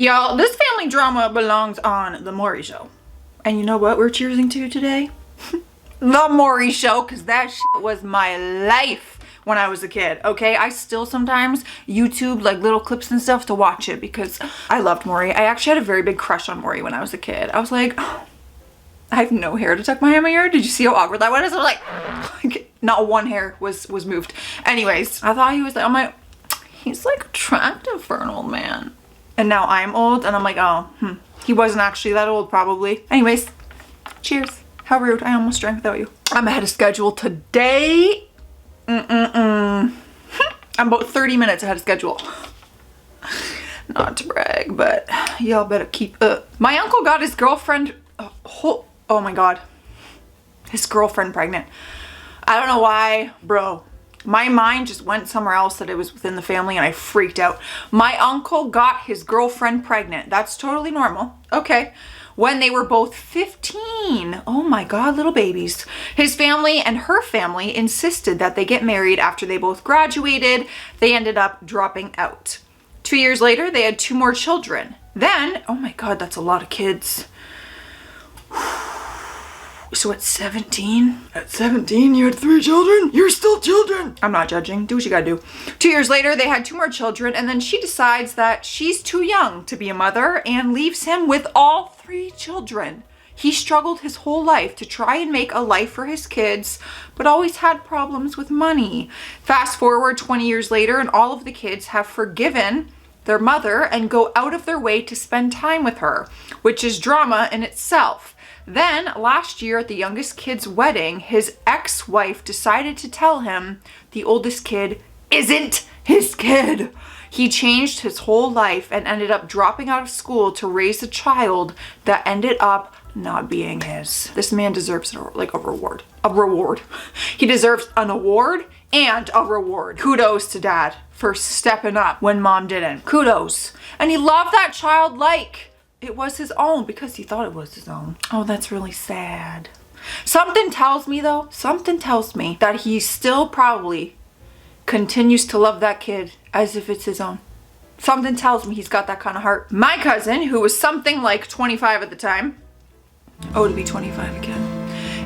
Y'all, this family drama belongs on the Maury show. And you know what we're cheersing to today? The Maury show, because that shit was my life when I was a kid, okay? I still sometimes YouTube like little clips and stuff to watch it because I loved Maury. I actually had a very big crush on Maury when I was a kid. I was like, oh, I have no hair to tuck my hair in my ear. Did you see how awkward that was? I was like not one hair was moved. Anyways, I thought he was like, I'm like, he's like attractive for an old man. And now I'm old and I'm like, oh, he wasn't actually that old probably. Anyways, cheers. How rude, I almost drank without you. I'm ahead of schedule today. I'm about 30 minutes ahead of schedule. Not to brag, but y'all better keep up. My uncle got his girlfriend, oh my God, his girlfriend pregnant. I don't know why, bro. My mind just went somewhere else that it was within the family and I freaked out. My uncle got his girlfriend pregnant. That's totally normal. Okay. When they were both 15. Oh my God, little babies. His family and her family insisted that they get married after they both graduated. They ended up dropping out. 2 years later, they had 2 more children. Then, oh my God, that's a lot of kids. So at 17? At 17, you had 3 children? You're still children. I'm not judging. Do what you gotta do. 2 years later, they had 2 more children, and then she decides that she's too young to be a mother and leaves him with all 3 children. He struggled his whole life to try and make a life for his kids, but always had problems with money. Fast forward 20 years later, and all of the kids have forgiven their mother and go out of their way to spend time with her, which is drama in itself. Then, last year at the youngest kid's wedding, his ex-wife decided to tell him the oldest kid isn't his kid. He changed his whole life and ended up dropping out of school to raise a child that ended up not being his. This man deserves a reward. A reward. He deserves an award and a reward. Kudos to dad for stepping up when mom didn't. Kudos. And he loved that child like it was his own because he thought it was his own. Oh, that's really sad. Something tells me though, that he still probably continues to love that kid as if it's his own. Something tells me he's got that kind of heart. My cousin, who was something like 25 at the time, to be 25 again,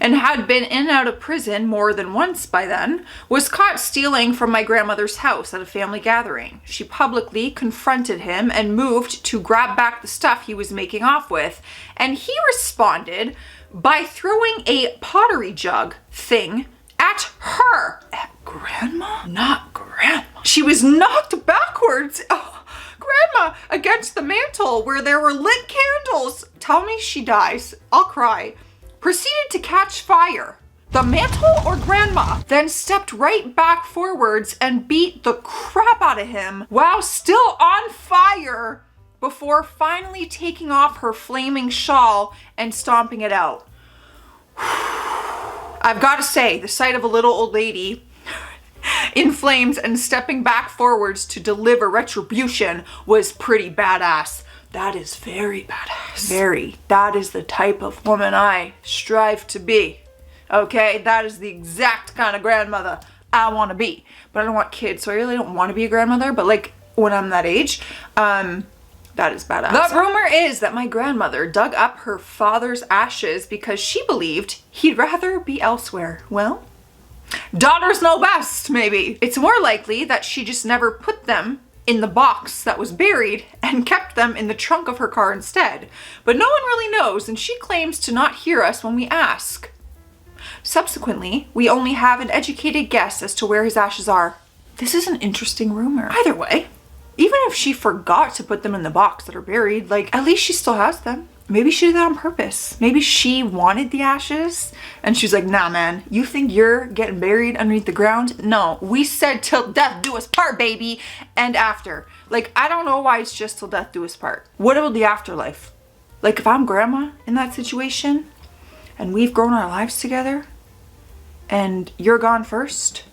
and had been in and out of prison more than once by then, was caught stealing from my grandmother's house at a family gathering. She publicly confronted him and moved to grab back the stuff he was making off with, and he responded by throwing a pottery jug thing at her. At grandma? Not grandma. She was knocked backwards. Oh, grandma, against the mantle where there were lit candles. Tell me she dies. I'll cry. Proceeded to catch fire. The mantle or grandma then stepped right back forwards and beat the crap out of him while still on fire before finally taking off her flaming shawl and stomping it out. I've got to say, the sight of a little old lady in flames and stepping back forwards to deliver retribution was pretty badass. That is very badass. Very. That is the type of woman I strive to be. Okay? That is the exact kind of grandmother I want to be. But I don't want kids, so I really don't want to be a grandmother. But like, when I'm that age, that is badass. The rumor is that my grandmother dug up her father's ashes because she believed he'd rather be elsewhere. Well, daughters know best, maybe. It's more likely that she just never put them in the box that was buried and kept them in the trunk of her car instead. But no one really knows, and she claims to not hear us when we ask. Subsequently, we only have an educated guess as to where his ashes are. This is an interesting rumor. Either way, even if she forgot to put them in the box that are buried, like, at least she still has them. Maybe she did that on purpose. Maybe she wanted the ashes and she's like, nah, man, you think you're getting buried underneath the ground? No, we said till death do us part, baby. And after. Like, I don't know why it's just till death do us part. What about the afterlife? Like, if I'm grandma in that situation and we've grown our lives together and you're gone first,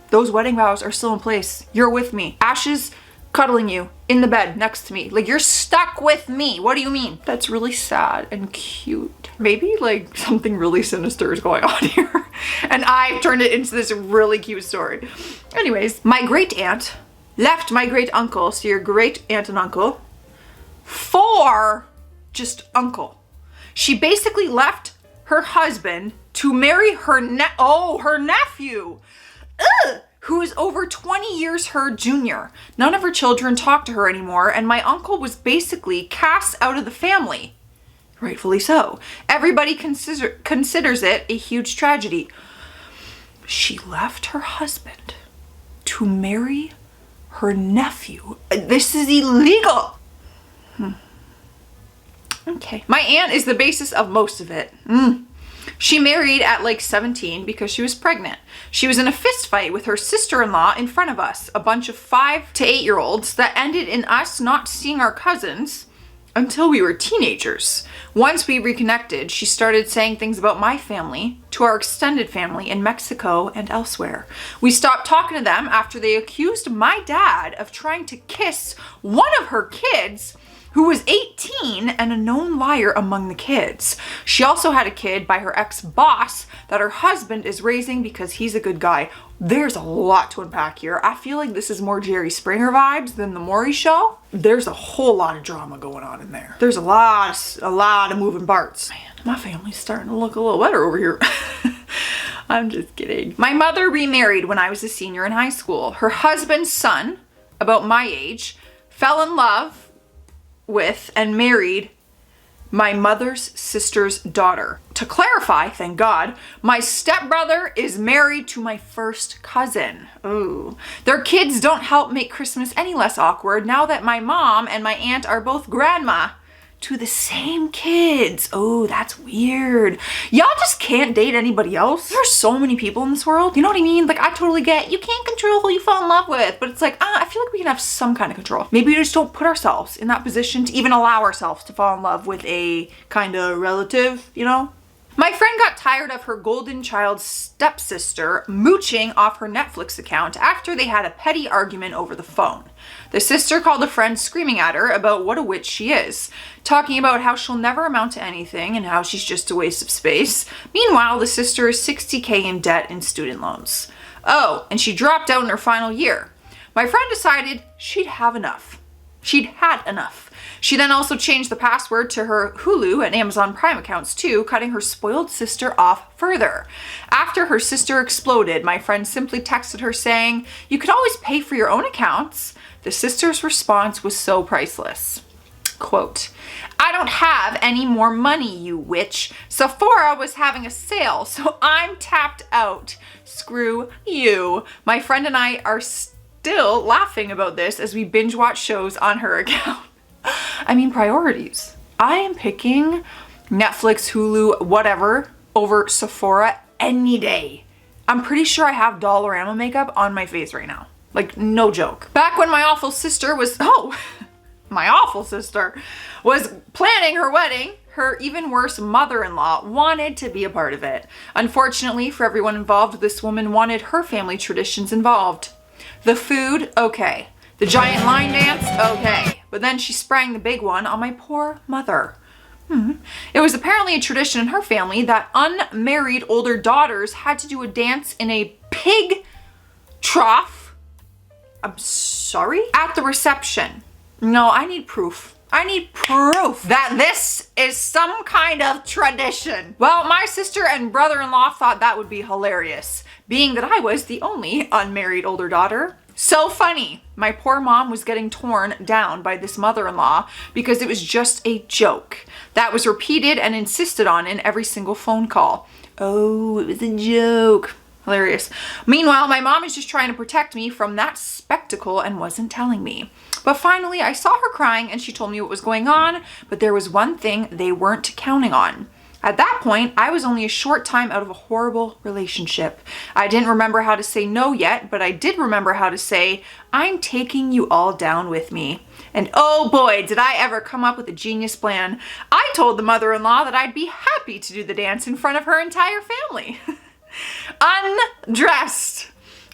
those wedding vows are still in place. You're with me. Ashes cuddling you in the bed next to me. Like, you're stuck with me. What do you mean? That's really sad and cute. Maybe like something really sinister is going on here and I've turned it into this really cute story. Anyways, my great aunt left my great uncle, so your great aunt and uncle, for just uncle. She basically left her husband to marry her nephew, who is over 20 years her junior. None of her children talk to her anymore, and my uncle was basically cast out of the family. Rightfully so. Everybody considers it a huge tragedy. She left her husband to marry her nephew. This is illegal. Okay. My aunt is the basis of most of it. She married at like 17 because she was pregnant. She was in a fist fight with her sister-in-law in front of us, a bunch of 5 to 8-year-olds that ended in us not seeing our cousins until we were teenagers. Once we reconnected, she started saying things about my family to our extended family in Mexico and elsewhere. We stopped talking to them after they accused my dad of trying to kiss one of her kids who was 18 and a known liar among the kids. She also had a kid by her ex-boss that her husband is raising because he's a good guy. There's a lot to unpack here. I feel like this is more Jerry Springer vibes than the Maury show. There's a whole lot of drama going on in there. There's a lot of moving parts. Man, my family's starting to look a little better over here. I'm just kidding. My mother remarried when I was a senior in high school. Her husband's son, about my age, fell in love with and married my mother's sister's daughter. To clarify, thank God, my stepbrother is married to my first cousin. Ooh. Their kids don't help make Christmas any less awkward now that my mom and my aunt are both grandma to the same kids. Oh, that's weird. Y'all just can't date anybody else. There are so many people in this world. You know what I mean? Like, I totally get you can't control who you fall in love with, but it's like, I feel like we can have some kind of control. Maybe we just don't put ourselves in that position to even allow ourselves to fall in love with a kind of relative, you know? My friend got tired of her golden child stepsister mooching off her Netflix account after they had a petty argument over the phone. The sister called a friend screaming at her about what a witch she is, talking about how she'll never amount to anything and how she's just a waste of space. Meanwhile, the sister is $60K in debt in student loans. Oh, and she dropped out in her final year. My friend decided she'd had enough. She then also changed the password to her Hulu and Amazon Prime accounts too, cutting her spoiled sister off further. After her sister exploded, my friend simply texted her saying, "You could always pay for your own accounts." The sister's response was so priceless. Quote, "I don't have any more money, you witch. Sephora was having a sale, so I'm tapped out. Screw you." My friend and I are still laughing about this as we binge watch shows on her account. I mean, priorities. I am picking Netflix, Hulu, whatever, over Sephora any day. I'm pretty sure I have Dollarama makeup on my face right now. Like, no joke. Back when my awful sister was planning her wedding, her even worse mother-in-law wanted to be a part of it. Unfortunately for everyone involved, this woman wanted her family traditions involved. The food, okay. The giant line dance, okay. But then she sprang the big one on my poor mother. It was apparently a tradition in her family that unmarried older daughters had to do a dance in a pig trough. I'm sorry? At the reception. No, I need proof. I need proof that this is some kind of tradition. Well, my sister and brother-in-law thought that would be hilarious, being that I was the only unmarried older daughter. So funny. My poor mom was getting torn down by this mother-in-law because it was just a joke that was repeated and insisted on in every single phone call. Oh, it was a joke. Hilarious. Meanwhile, my mom is just trying to protect me from that spectacle and wasn't telling me. But finally, I saw her crying and she told me what was going on, but there was one thing they weren't counting on. At that point, I was only a short time out of a horrible relationship. I didn't remember how to say no yet, but I did remember how to say, "I'm taking you all down with me." And oh boy, did I ever come up with a genius plan. I told the mother-in-law that I'd be happy to do the dance in front of her entire family. Undressed,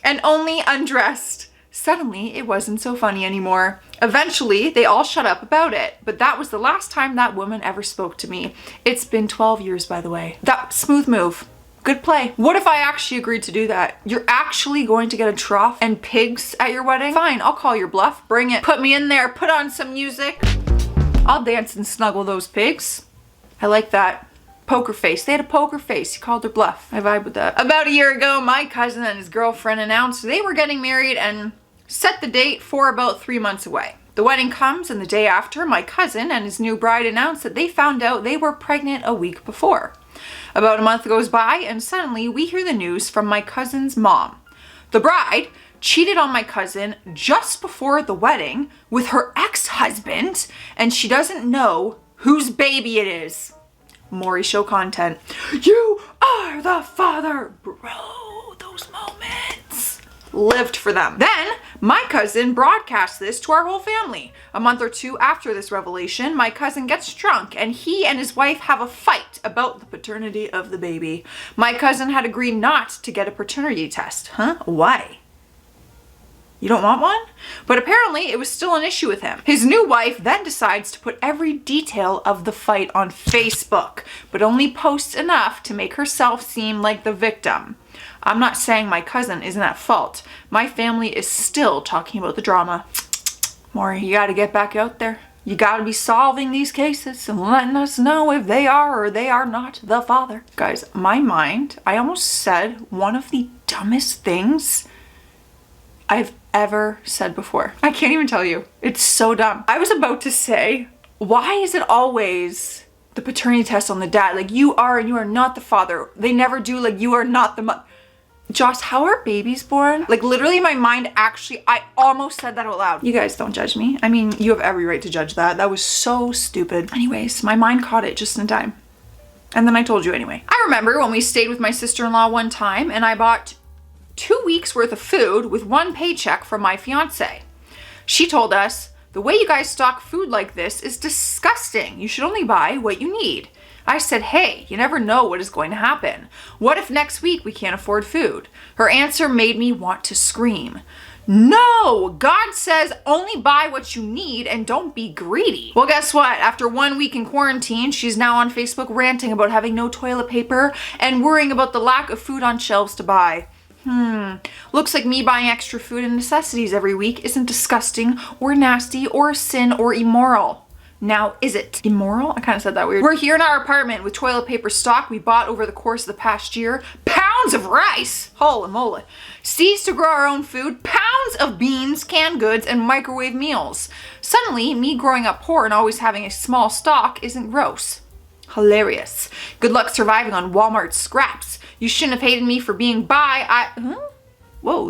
and only undressed. Suddenly, it wasn't so funny anymore. Eventually, they all shut up about it, but that was the last time that woman ever spoke to me. It's been 12 years, by the way. That smooth move. Good play. What if I actually agreed to do that? You're actually going to get a trough and pigs at your wedding? Fine, I'll call your bluff. Bring it. Put me in there. Put on some music. I'll dance and snuggle those pigs. I like that. Poker face. They had a poker face. He called her bluff. I vibe with that. About a year ago, my cousin and his girlfriend announced they were getting married and set the date for about 3 months away. The wedding comes, and the day after, my cousin and his new bride announced that they found out they were pregnant a week before. About a month goes by, and suddenly we hear the news from my cousin's mom. The bride cheated on my cousin just before the wedding with her ex-husband, and she doesn't know whose baby it is. Maury show content. You are the father, bro. Those moments lived for them. Then my cousin broadcast this to our whole family. A month or two after this revelation, my cousin gets drunk and he and his wife have a fight about the paternity of the baby. My cousin had agreed not to get a paternity test. Huh? Why? You don't want one? But apparently it was still an issue with him. His new wife then decides to put every detail of the fight on Facebook, but only posts enough to make herself seem like the victim. I'm not saying my cousin isn't at fault. My family is still talking about the drama. Maury, you gotta get back out there. You gotta be solving these cases and letting us know if they are or they are not the father. Guys, my mind, I almost said one of the dumbest things I've ever said before. I can't even tell you. It's so dumb. I was about to say, why is it always the paternity test on the dad? Like, you are and you are not the father. They never do, like, you are not the mother. Joce, how are babies born? Like, literally my mind actually, I almost said that out loud. You guys don't judge me. I mean, you have every right to judge that. That was so stupid. Anyways, my mind caught it just in time. And then I told you anyway. I remember when we stayed with my sister-in-law one time and I bought 2 weeks worth of food with one paycheck from my fiance. She told us, the way you guys stock food like this is disgusting. You should only buy what you need. I said, hey, you never know what is going to happen. What if next week we can't afford food? Her answer made me want to scream. No, God says only buy what you need and don't be greedy. Well, guess what? After 1 week in quarantine, she's now on Facebook ranting about having no toilet paper and worrying about the lack of food on shelves to buy. Looks like me buying extra food and necessities every week isn't disgusting or nasty or a sin or immoral. Now, is it immoral? I kind of said that weird. We're here in our apartment with toilet paper stock we bought over the course of the past year. Pounds of rice! Holy moly. Seeds to grow our own food. Pounds of beans, canned goods, and microwave meals. Suddenly, me growing up poor and always having a small stock isn't gross. Hilarious. Good luck surviving on Walmart scraps. You shouldn't have hated me for being bi. Whoa,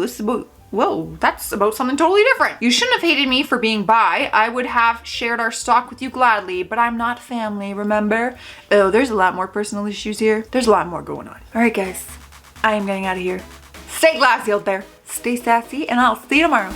that's about something totally different. You shouldn't have hated me for being bi. I would have shared our stock with you gladly, but I'm not family, remember? Oh, there's a lot more personal issues here. There's a lot more going on. All right, guys, I am getting out of here. Stay classy out there. Stay sassy, and I'll see you tomorrow.